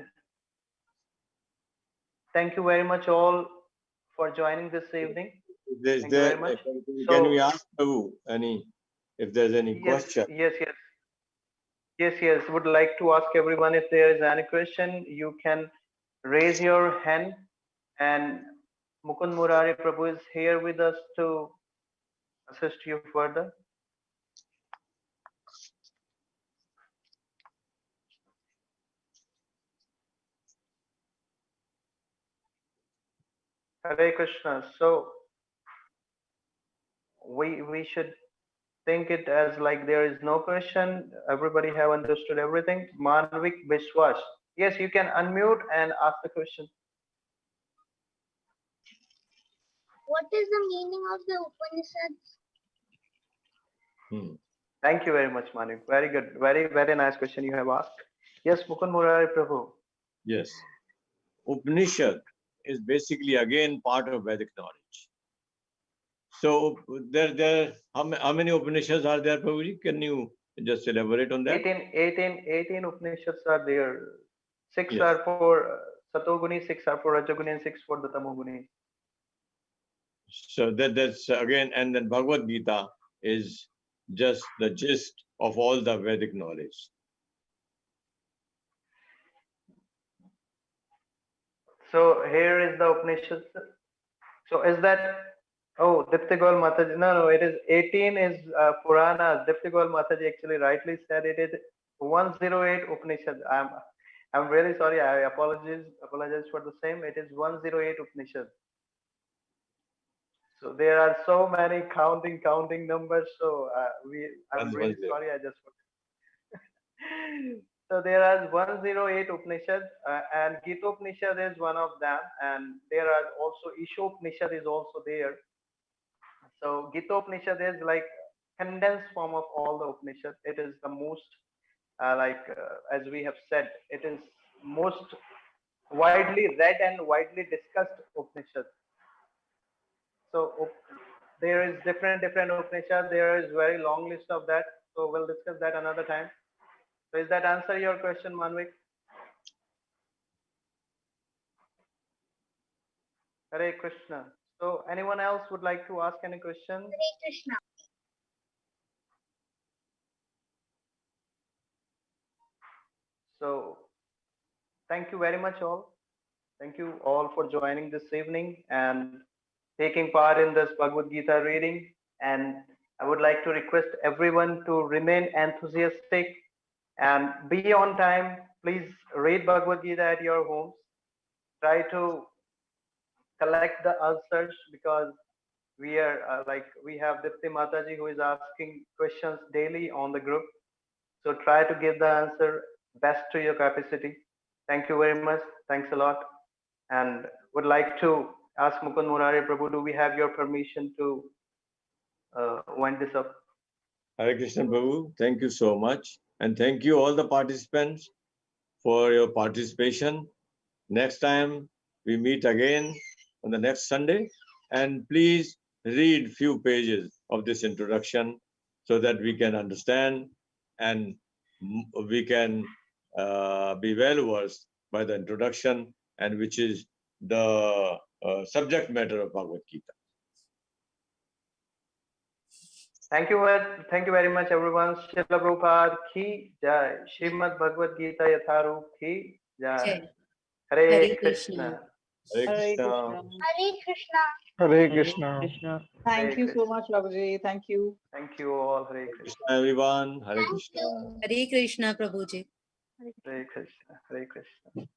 B: thank you very much all for joining this evening. Thank you very much.
C: Can we ask Prabhu if there's any question?
B: Yes. Would like to ask everyone if there is any question. You can raise your hand, and Mukund Murari Prabhu is here with us to assist you further. Hare Krishna. So we should think it as like there is no question. Everybody have understood everything. Manvik Vishwas. Yes, you can unmute and ask the question.
F: What is the meaning of the Upanishads?
B: Thank you very much, Manik. Very good. Very nice question you have asked. Yes, Mukund Murari Prabhu.
C: Yes. Upanishad is basically again part of Vedic knowledge. So how many Upanishads are there, Prabhuji? Can you just elaborate on that?
B: 18 Upanishads are there. 6 are for Satoguni, 6 are for Rajoguni, and 6 for the Tamoguni.
C: So that's again, and then Bhagavad Gita is just the gist of all the Vedic knowledge.
B: So here is the Upanishad. So is that, oh, Diptigol Mataji, no, it is 18 is Puranas. Diptigol Mataji actually rightly said it is 108 Upanishad. I'm really sorry, I apologize for the same. It is 108 Upanishad. So there are so many counting numbers. So I'm really sorry. I just. So there are 108 Upanishads, and Gita Upanishad is one of them, and there are also Ishopanishad is also there. So Gita Upanishad is like condensed form of all the Upanishads. It is the most as we have said, it is most widely read and widely discussed Upanishad. So there is different Upanishad. There is very long list of that. So we'll discuss that another time. So is that answer your question, Manvik? Hare Krishna. So anyone else would like to ask any question?
F: Hare Krishna.
B: So thank you very much all. Thank you all for joining this evening and taking part in this Bhagavad Gita reading. And I would like to request everyone to remain enthusiastic and be on time. Please read Bhagavad Gita at your homes. Try to collect the answers, because we are we have Dipti Mataji who is asking questions daily on the group. So try to give the answer best to your capacity. Thank you very much. Thanks a lot. And would like to ask Mukund Murari Prabhu, do we have your permission to wind this up?
C: Hare Krishna Prabhu, thank you so much. And thank you all the participants for your participation. Next time we meet again on the next Sunday. And please read few pages of this introduction so that we can understand and we can be well versed by the introduction, and which is the subject matter of Bhagavad Gita.
B: Thank you very much, everyone. Srila Prabhupada ki jai. Srimad Bhagavad Gita Yatharup ki jai. Hare Krishna.
C: Hare Krishna.
F: Hare Krishna.
G: Hare Krishna. Thank you so much, Prabhuji. Thank you.
B: Thank you all. Hare Krishna.
C: Krishna everyone. Hare
F: Thank
C: Krishna.
F: you.
H: Hare Krishna, Prabhuji.
B: Hare Krishna. Hare Krishna.